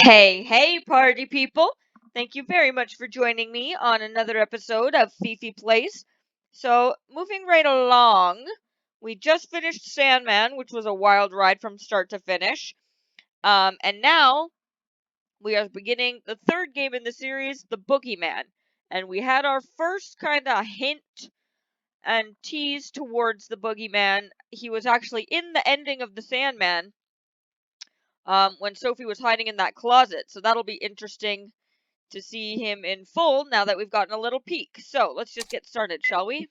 Hey, party people! Thank you very much for joining me on another episode of Fifi Plays. So, moving right along, we just finished Sandman, which was a wild ride from start to finish. And now we are beginning the third game in the series, the Boogeyman. And we had our first kind of hint and tease towards the Boogeyman. He was actually in the ending of the Sandman, when Sophie was hiding in that closet. So that'll be interesting to see him in full now that we've gotten a little peek. So let's just get started, shall we?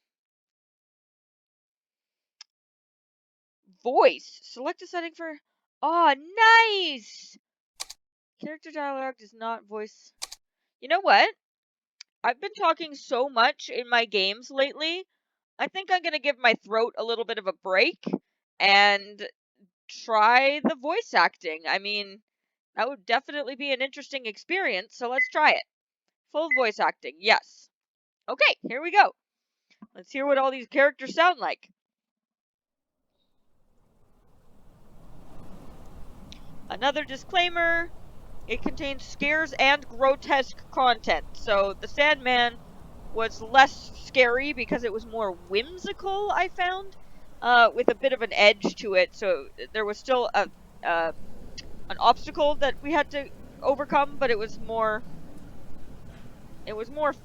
Voice. Select a setting for... Oh, nice! Character dialogue does not voice... You know what? I've been talking so much in my games lately. I think I'm going to give my throat a little bit of a break and try the voice acting. I mean, that would definitely be an interesting experience, so let's try it. Full voice acting, yes. Okay, here we go. Let's hear what all these characters sound like. Another disclaimer, it contains scares and grotesque content. So the Sandman was less scary because it was more whimsical, I found, with a bit of an edge to it. So there was still an obstacle that we had to overcome, but it was more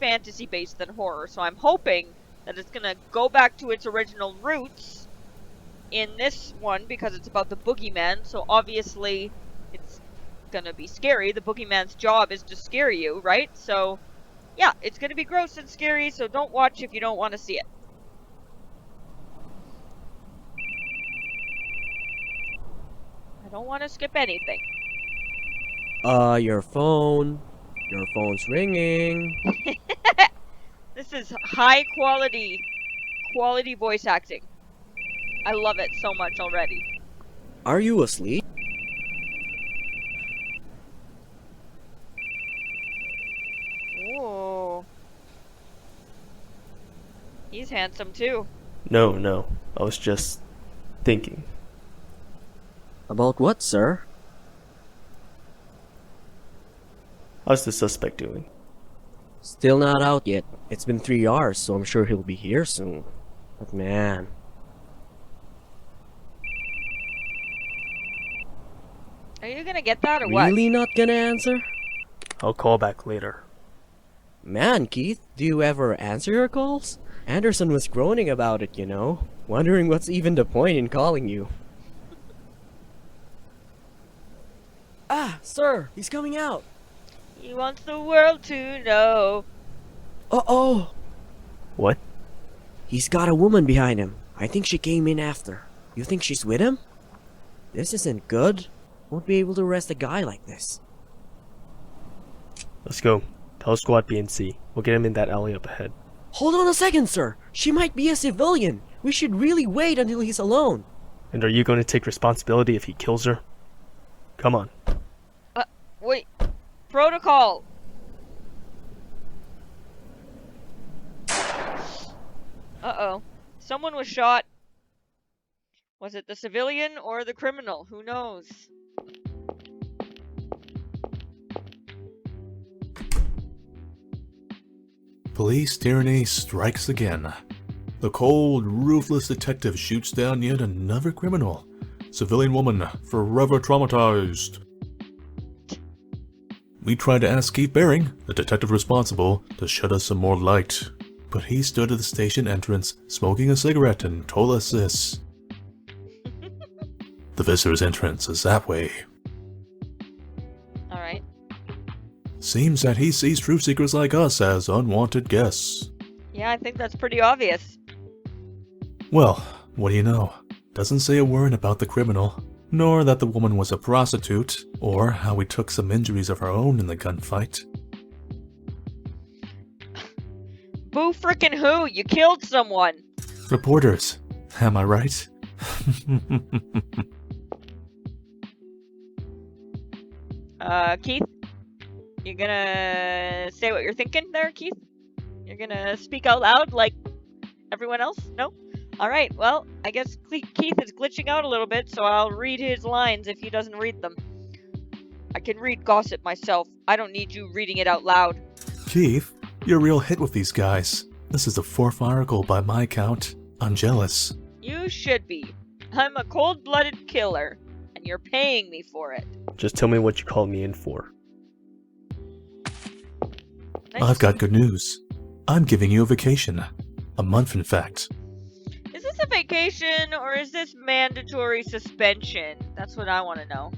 fantasy based than horror. So I'm hoping that it's gonna go back to its original roots in this one because it's about the boogeyman. So obviously it's gonna be scary. The boogeyman's job is to scare you, right? So yeah, it's gonna be gross and scary, so don't watch if you don't want to see it. I don't want to skip anything. Your phone. Your phone's ringing. This is high quality voice acting. I love it so much already. Are you asleep? Ooh. He's handsome too. No. I was just thinking. About what, sir? How's the suspect doing? Still not out yet. It's been 3 hours, so I'm sure he'll be here soon. But man... Are you gonna get that or what? Really not gonna answer? I'll call back later. Man, Keith, do you ever answer your calls? Anderson was groaning about it, you know. Wondering what's even the point in calling you. Ah, sir, he's coming out. He wants the world to know. Uh-oh. What? He's got a woman behind him. I think she came in after. You think she's with him? This isn't good. Won't be able to arrest a guy like this. Let's go. Tell Squad B and C. We'll get him in that alley up ahead. Hold on a second, sir. She might be a civilian. We should really wait until he's alone. And are you going to take responsibility if he kills her? Come on. Wait. Protocol. Uh-oh. Someone was shot. Was it the civilian or the criminal? Who knows? Police tyranny strikes again. The cold, ruthless detective shoots down yet another criminal. Civilian woman, forever traumatized. We tried to ask Keith Baring, the detective responsible, to shed us some more light. But he stood at the station entrance, smoking a cigarette, and told us this. The visitor's entrance is that way. Alright. Seems that he sees truth seekers like us as unwanted guests. Yeah, I think that's pretty obvious. Well, what do you know? Doesn't say a word about the criminal, nor that the woman was a prostitute, or how we took some injuries of our own in the gunfight. Boo frickin' who? You killed someone! Reporters, am I right? Keith? You gonna say what you're thinking there, Keith? You're gonna speak out loud like everyone else? No? Alright, well, I guess Keith is glitching out a little bit, so I'll read his lines if he doesn't read them. I can read gossip myself. I don't need you reading it out loud. Keith, you're a real hit with these guys. This is the fourth article by my count. I'm jealous. You should be. I'm a cold-blooded killer, and you're paying me for it. Just tell me what you called me in for. Nice. I've got good news. I'm giving you a vacation. A month, in fact. Is this a vacation, or is this mandatory suspension? That's what I want to know.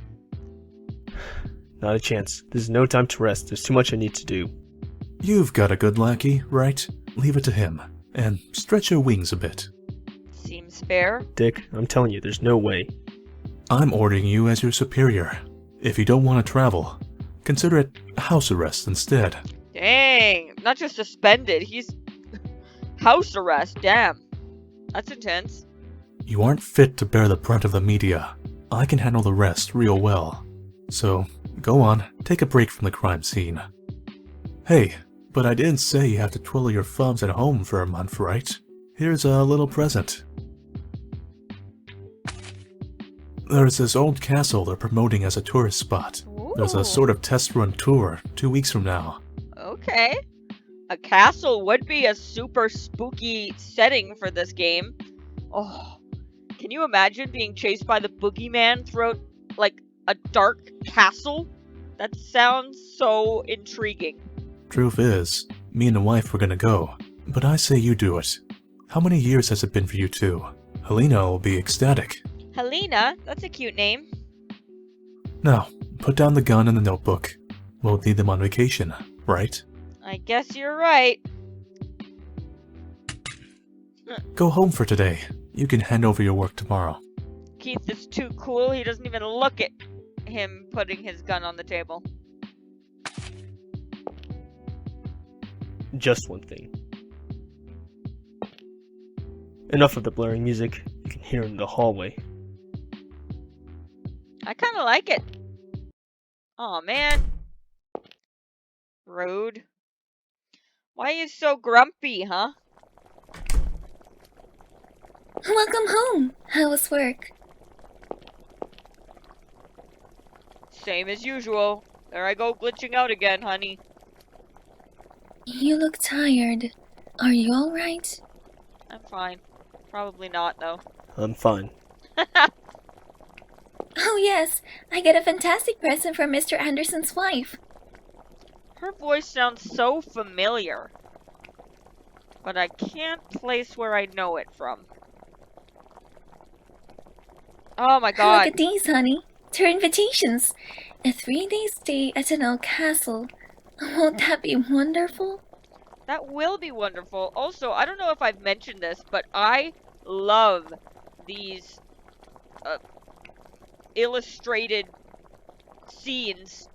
Not a chance. There's no time to rest. There's too much I need to do. You've got a good lackey, right? Leave it to him. And stretch your wings a bit. Seems fair. Dick, I'm telling you, there's no way. I'm ordering you as your superior. If you don't want to travel, consider it house arrest instead. Dang, not just suspended, he's house arrest, damn. That's intense. You aren't fit to bear the brunt of the media. I can handle the rest real well. So, go on, take a break from the crime scene. Hey, but I didn't say you have to twiddle your thumbs at home for a month, right? Here's a little present. There's this old castle they're promoting as a tourist spot. There's a sort of test run tour 2 weeks from now. Okay. A castle would be a super spooky setting for this game. Oh, can you imagine being chased by the boogeyman throughout, like, a dark castle? That sounds so intriguing. Truth is, me and the wife were gonna go, but I say you do it. How many years has it been for you two? Helena will be ecstatic. Helena? That's a cute name. Now, put down the gun and the notebook. We'll need them on vacation, right? I guess you're right. Go home for today. You can hand over your work tomorrow. Keith is too cool, he doesn't even look at him putting his gun on the table. Just one thing. Enough of the blaring music. You can hear it in the hallway. I kinda like it. Aw, man. Rude. Why are you so grumpy, huh? Welcome home. How was work? Same as usual. There I go glitching out again, honey. You look tired. Are you alright? I'm fine. Probably not, though. I'm fine. Oh yes, I get a fantastic present from Mr. Anderson's wife. Her voice sounds so familiar. But I can't place where I know it from. Oh my god. Look at these, honey. They're invitations. A 3-day stay at an old castle. Won't that be wonderful? That will be wonderful. Also, I don't know if I've mentioned this, but I love these illustrated scenes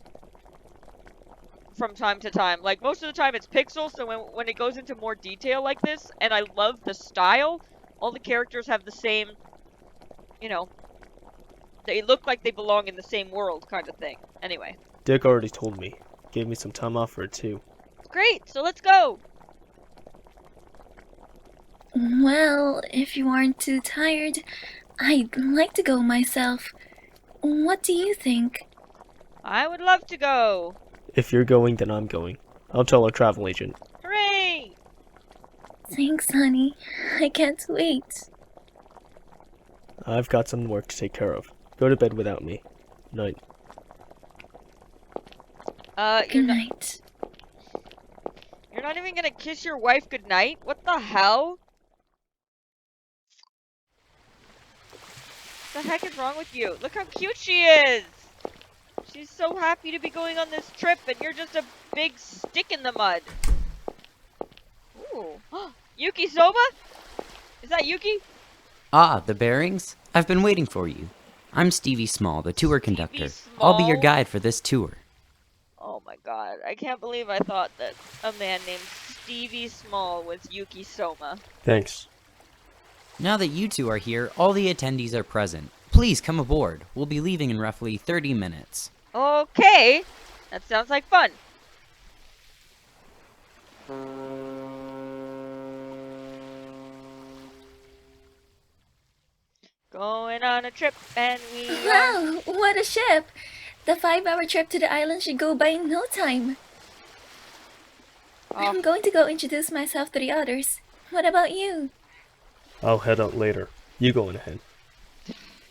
from time to time. Like, most of the time it's pixels, so when it goes into more detail like this, and I love the style, all the characters have the same, you know, they look like they belong in the same world kind of thing. Anyway. Dick already told me. Gave me some time off for it too. Great, so let's go! Well, if you aren't too tired, I'd like to go myself. What do you think? I would love to go! If you're going, then I'm going. I'll tell our travel agent. Hooray! Thanks, honey. I can't wait. I've got some work to take care of. Go to bed without me. Night. Good night. You're not even gonna kiss your wife goodnight? What the hell? What the heck is wrong with you? Look how cute she is! She's so happy to be going on this trip, and you're just a big stick in the mud. Ooh. Yuki Soba? Is that Yuki? Ah, the bearings? I've been waiting for you. I'm Stevie Small, the tour conductor. I'll be your Small? guide for this tour. Oh my god, I can't believe I thought that a man named Stevie Small was Yuki Soma. Thanks. Now that you two are here, all the attendees are present. Please come aboard. We'll be leaving in roughly 30 minutes. Okay, that sounds like fun. Going on a trip and we are... Wow, what a ship! The 5-hour trip to the island should go by in no time. I'm going to go introduce myself to the others. What about you? I'll head out later. You go on ahead.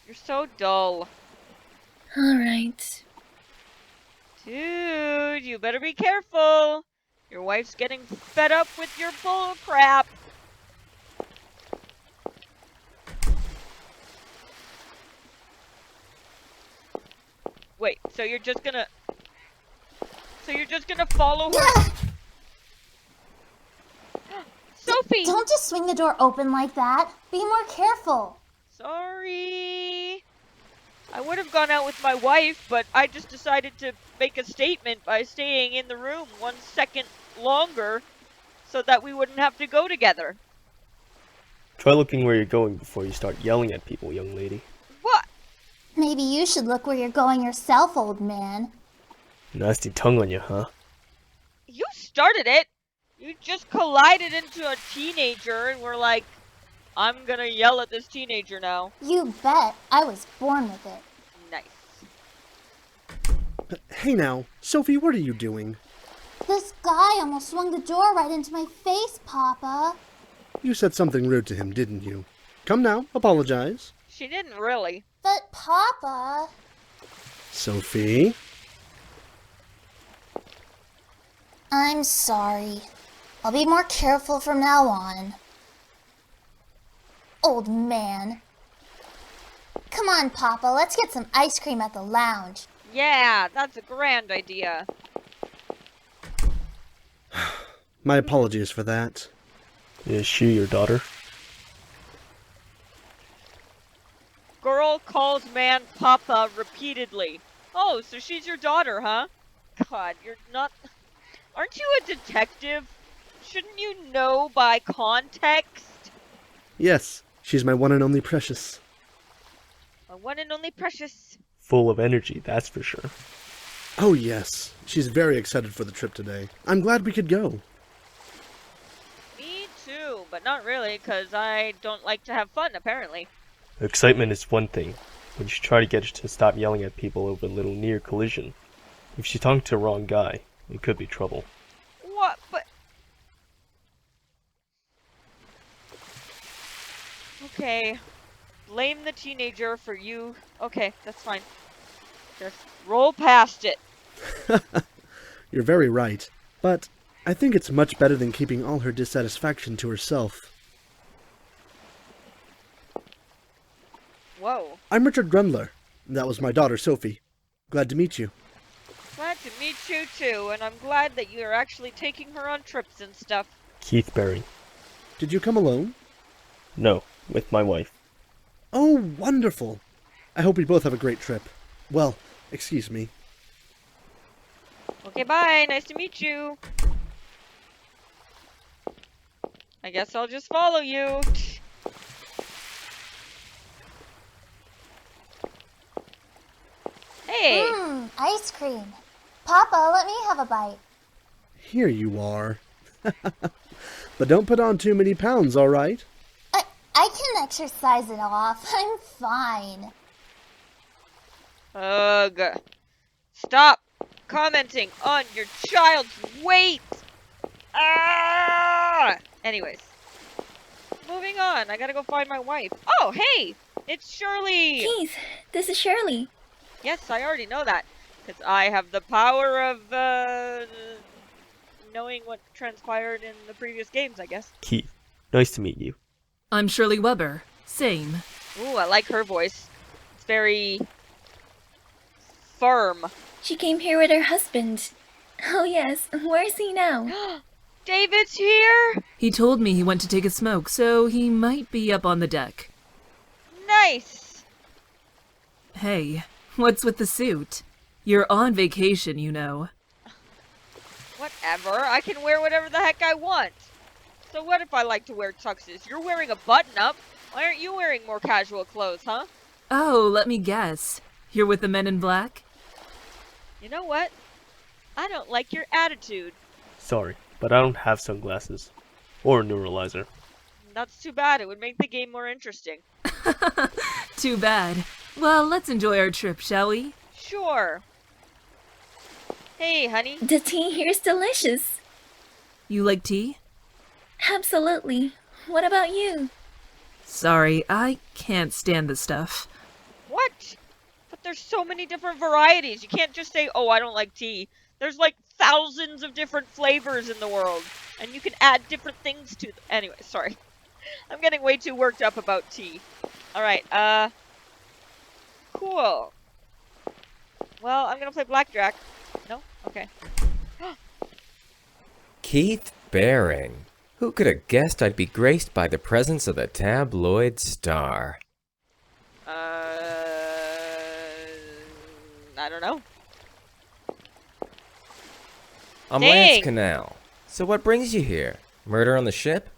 You're so dull. Alright. Dude, you better be careful. Your wife's getting fed up with your bull crap. Wait, so you're just gonna follow her? Sophie! Don't just swing the door open like that. Be more careful. Sorry. I would have gone out with my wife, but I just decided to make a statement by staying in the room 1 second longer so that we wouldn't have to go together. Try looking where you're going before you start yelling at people, young lady. What? Maybe you should look where you're going yourself, old man. Nasty tongue on you, huh? You started it. You just collided into a teenager and were like, I'm gonna yell at this teenager now. You bet. I was born with it. Nice. Hey now, Sophie, what are you doing? This guy almost swung the door right into my face, Papa. You said something rude to him, didn't you? Come now, apologize. She didn't really. But Papa... Sophie? I'm sorry. I'll be more careful from now on. Old man. Come on, Papa, let's get some ice cream at the lounge. Yeah, that's a grand idea. My apologies for that. Is she your daughter? Girl calls man Papa repeatedly. Oh, so she's your daughter, huh? God, you're not... Aren't you a detective? Shouldn't you know by context? Yes, she's my one and only precious. My one and only precious. Full of energy, that's for sure. Oh yes, she's very excited for the trip today. I'm glad we could go. Me too, but not really, because I don't like to have fun, apparently. Excitement is one thing, but you should try to get her to stop yelling at people over a little near collision. If she talked to the wrong guy, it could be trouble. What? But... Okay. Blame the teenager for you. Okay, that's fine. Just roll past it. You're very right, but I think it's much better than keeping all her dissatisfaction to herself. Whoa. I'm Richard Grundler. That was my daughter, Sophie. Glad to meet you. Glad to meet you too, and I'm glad that you're actually taking her on trips and stuff. Keith Berry. Did you come alone? No, with my wife. Oh, wonderful. I hope we both have a great trip. Well, excuse me. Okay, bye. Nice to meet you. I guess I'll just follow you. Hey! Ice cream. Papa, let me have a bite. Here you are. But don't put on too many pounds, all right? I can exercise it off. I'm fine. Ugh. Stop commenting on your child's weight! Ah! Anyways. Moving on. I gotta go find my wife. Oh, hey! It's Shirley! Keith, this is Shirley. Yes, I already know that. Because I have the power of, knowing what transpired in the previous games, I guess. Keith, nice to meet you. I'm Shirley Weber. Same. Ooh, I like her voice. It's very... firm. She came here with her husband. Oh yes, where is he now? David's here? He told me he went to take a smoke, so he might be up on the deck. Nice! Hey, what's with the suit? You're on vacation, you know. Whatever, I can wear whatever the heck I want. So what if I like to wear tuxes? You're wearing a button-up. Why aren't you wearing more casual clothes, huh? Oh, let me guess. You're with the men in black? You know what? I don't like your attitude. Sorry, but I don't have sunglasses. Or a neuralizer. That's too bad. It would make the game more interesting. Too bad. Well, let's enjoy our trip, shall we? Sure. Hey, honey. The tea here's delicious. You like tea? Absolutely. What about you? Sorry, I can't stand the stuff. What? But there's so many different varieties. You can't just say, oh, I don't like tea. There's like thousands of different flavors in the world. And you can add different things to them. Anyway, sorry. I'm getting way too worked up about tea. Alright, cool. Well, I'm gonna play blackjack. No? Okay. Keith Baring. Who could have guessed I'd be graced by the presence of the tabloid star? I don't know. I'm Dang. Lance Canal. So what brings you here? Murder on the ship?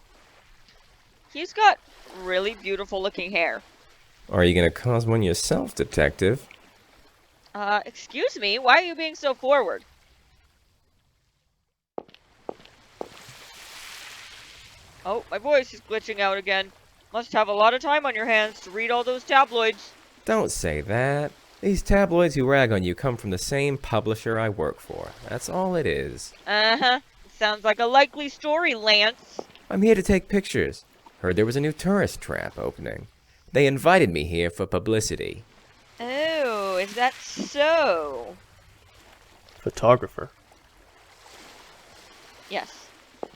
He's got really beautiful looking hair. Or are you gonna cause one yourself, detective? Excuse me, why are you being so forward? Oh, my voice is glitching out again. Must have a lot of time on your hands to read all those tabloids. Don't say that. These tabloids who rag on you come from the same publisher I work for. That's all it is. Uh-huh. Sounds like a likely story, Lance. I'm here to take pictures. Heard there was a new tourist trap opening. They invited me here for publicity. Oh, is that so? Photographer. Yes.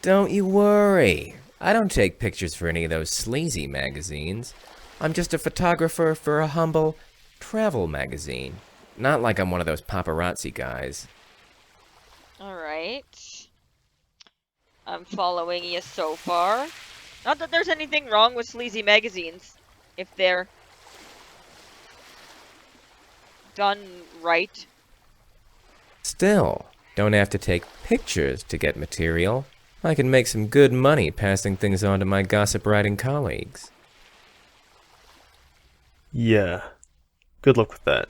Don't you worry. I don't take pictures for any of those sleazy magazines. I'm just a photographer for a humble travel magazine. Not like I'm one of those paparazzi guys. Alright. I'm following you so far. Not that there's anything wrong with sleazy magazines, if they're done right. Still, don't have to take pictures to get material. I can make some good money passing things on to my gossip writing colleagues. Yeah. Good luck with that.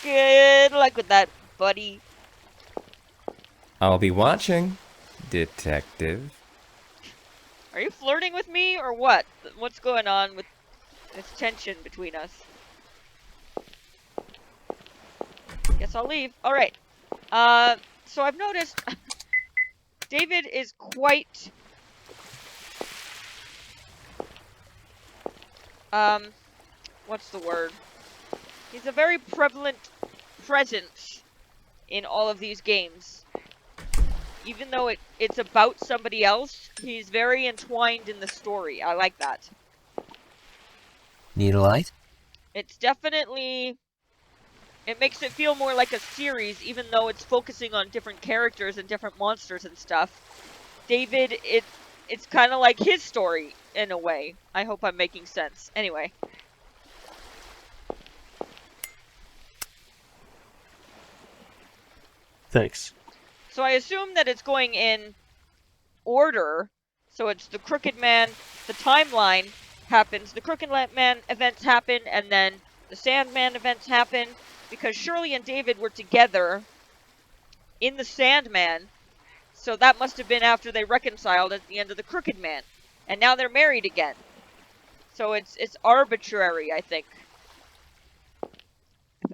Good luck with that, buddy. I'll be watching, detective. Are you flirting with me, or what? What's going on with this tension between us? Guess I'll leave. Alright. So I've noticed David is quite what's the word? He's a very prevalent presence in all of these games. Even though it's about somebody else, he's very entwined in the story. I like that. Need a light? It's definitely... It makes it feel more like a series, even though it's focusing on different characters and different monsters and stuff. David, it's kind of like his story, in a way. I hope I'm making sense. Anyway. Thanks. So I assume that it's going in order. So it's the Crooked Man, the timeline happens, the Crooked Man events happen, and then the Sandman events happen. Because Shirley and David were together in the Sandman, so that must have been after they reconciled at the end of the Crooked Man. And now they're married again. So it's arbitrary, I think.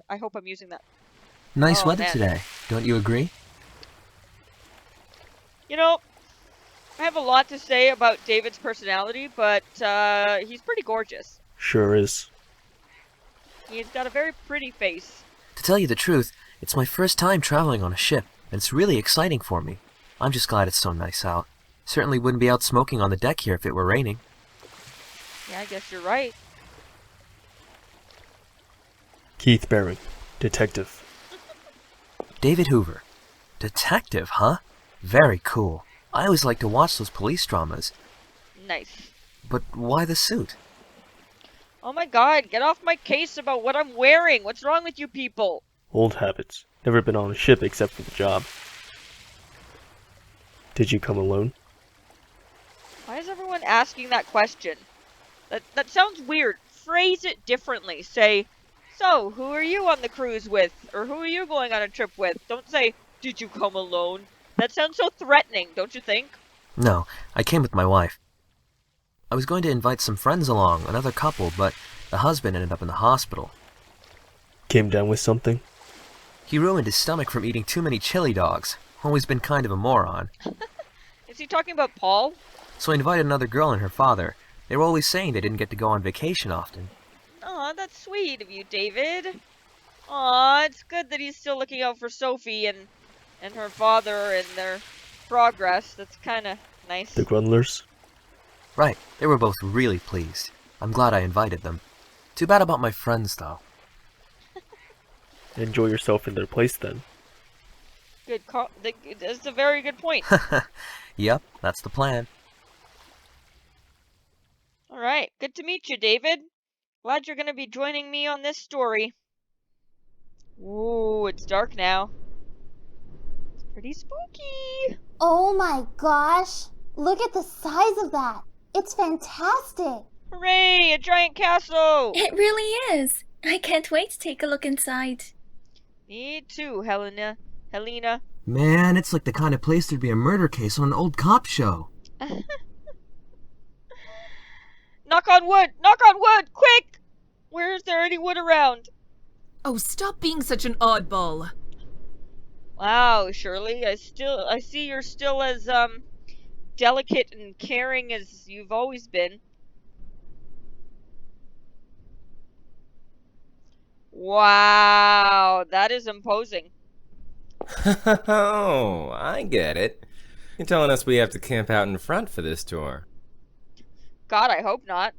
I hope I'm using that. Nice Oh, weather man. today, don't you agree? You know, I have a lot to say about David's personality, but he's pretty gorgeous. Sure is. He's got a very pretty face. To tell you the truth, it's my first time traveling on a ship, and it's really exciting for me. I'm just glad it's so nice out. Certainly wouldn't be out smoking on the deck here if it were raining. Yeah, I guess you're right. Keith Baring, detective. David Hoover. Detective, huh? Very cool. I always like to watch those police dramas. Nice. But why the suit? Oh my god, get off my case about what I'm wearing. What's wrong with you people? Old habits. Never been on a ship except for the job. Did you come alone? Why is everyone asking that question? That sounds weird. Phrase it differently. Say, so, who are you on the cruise with? Or who are you going on a trip with? Don't say, did you come alone? That sounds so threatening, don't you think? No, I came with my wife. I was going to invite some friends along, another couple, but the husband ended up in the hospital. Came down with something? He ruined his stomach from eating too many chili dogs. Always been kind of a moron. Is he talking about Paul? So I invited another girl and her father. They were always saying they didn't get to go on vacation often. Aw, that's sweet of you, David. Aw, it's good that he's still looking out for Sophie and her father and their progress. That's kind of nice. The Grundlers? Right, they were both really pleased. I'm glad I invited them. Too bad about my friends, though. Enjoy yourself in their place then. That's a very good point. Yep, that's the plan. Alright, good to meet you, David. Glad you're gonna be joining me on this story. Ooh, it's dark now. It's pretty spooky. Oh my gosh. Look at the size of that. It's fantastic. Hooray, a giant castle! It really is. I can't wait to take a look inside. Me too, Helena. Man, it's like the kind of place there'd be a murder case on an old cop show. Knock on wood! Knock on wood! Quick! Where is there any wood around? Oh, stop being such an oddball. Wow, Shirley, I see you're still as delicate and caring as you've always been. Wow, that is imposing. Oh, I get it. You're telling us we have to camp out in front for this tour. God, I hope not.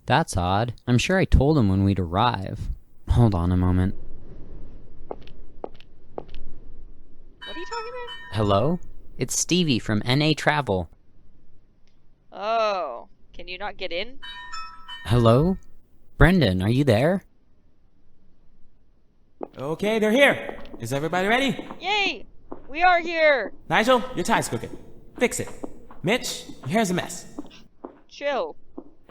That's odd. I'm sure I told him when we'd arrive. Hold on a moment. What are you talking about? Hello? It's Stevie from NA Travel. Oh, can you not get in? Hello? Brendan, are you there? Okay, they're here. Is everybody ready? Yay! We are here! Nigel, your tie's crooked. Fix it. Mitch, your hair's a mess. Chill.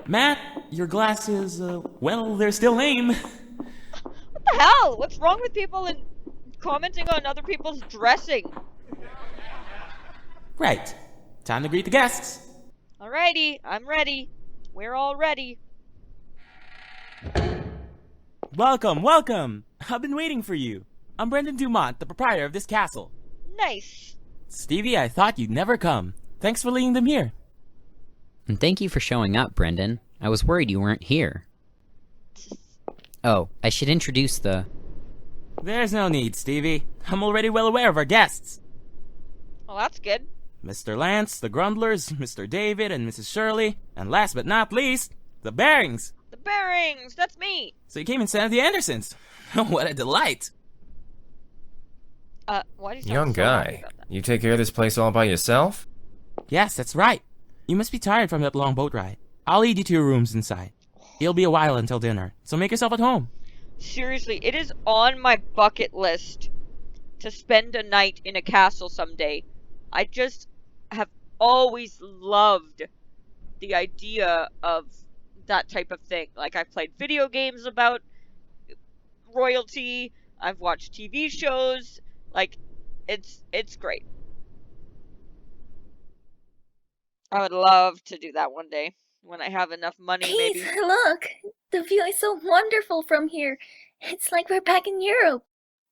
Matt, your glasses, well, they're still lame. What the hell? What's wrong with people and commenting on other people's dressing? Right. Time to greet the guests. Alrighty, I'm ready. We're all ready. Welcome, welcome. I've been waiting for you. I'm Brendan Dumont, the proprietor of this castle. Nice. Stevie, I thought you'd never come. Thanks for leading them here. And thank you for showing up, Brendan. I was worried you weren't here. Oh, I should introduce the... There's no need, Stevie. I'm already well aware of our guests. Well, that's good. Mr. Lance, the Grundlers, Mr. David, and Mrs. Shirley, and last but not least, the Bearings. The Bearings, that's me. So you came instead of the Andersons. What a delight. Why do you sound Young so happy guy, about that? you take care of this place all by yourself? Yes, that's right. You must be tired from that long boat ride. I'll lead you to your rooms inside. It'll be a while until dinner, so make yourself at home. Seriously, it is on my bucket list to spend a night in a castle someday. I just have always loved the idea of that type of thing. Like, I've played video games about royalty, I've watched TV shows, like, it's great. I would love to do that one day, when I have enough money, Keith, maybe. look! The view is so wonderful from here. It's like we're back in Europe.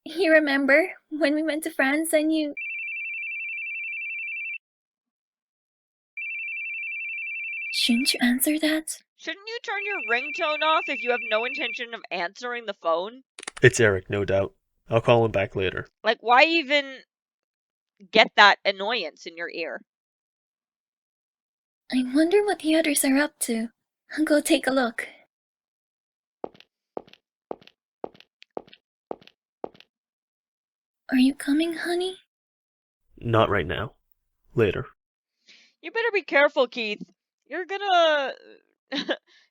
You remember when we went to France and you... Shouldn't you answer that? Shouldn't you turn your ringtone off if you have no intention of answering the phone? It's Eric, no doubt. I'll call him back later. Like, why even get that annoyance in your ear? I wonder what the others are up to. I'll go take a look. Are you coming, honey? Not right now. Later. You better be careful, Keith. You're gonna...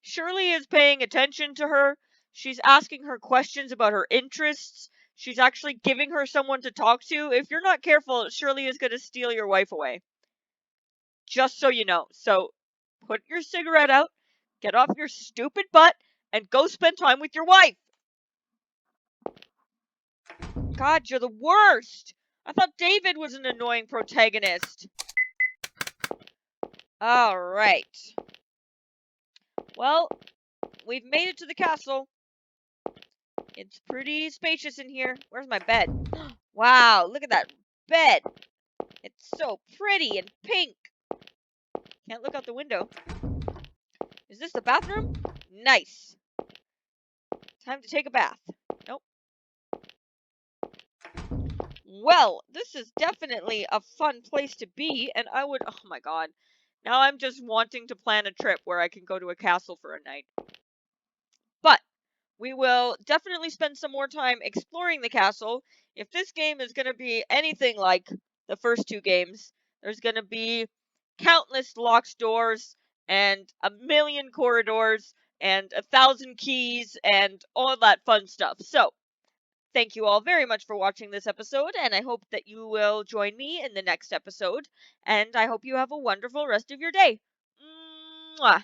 Shirley is paying attention to her. She's asking her questions about her interests. She's actually giving her someone to talk to. If you're not careful, Shirley is gonna steal your wife away. Just so you know. So, put your cigarette out, get off your stupid butt, and go spend time with your wife. God, you're the worst. I thought David was an annoying protagonist. Alright. Well, we've made it to the castle. It's pretty spacious in here. Where's my bed? Wow, look at that bed. It's so pretty and pink. Can't look out the window. Is this the bathroom? Nice. Time to take a bath. Nope. Well, this is definitely a fun place to be, and I would... Oh my god. Now I'm just wanting to plan a trip where I can go to a castle for a night. But we will definitely spend some more time exploring the castle. If this game is going to be anything like the first two games, there's going to be countless locked doors and a million corridors and 1,000 keys and all that fun stuff. So, thank you all very much for watching this episode, and I hope that you will join me in the next episode, and I hope you have a wonderful rest of your day. Mwah!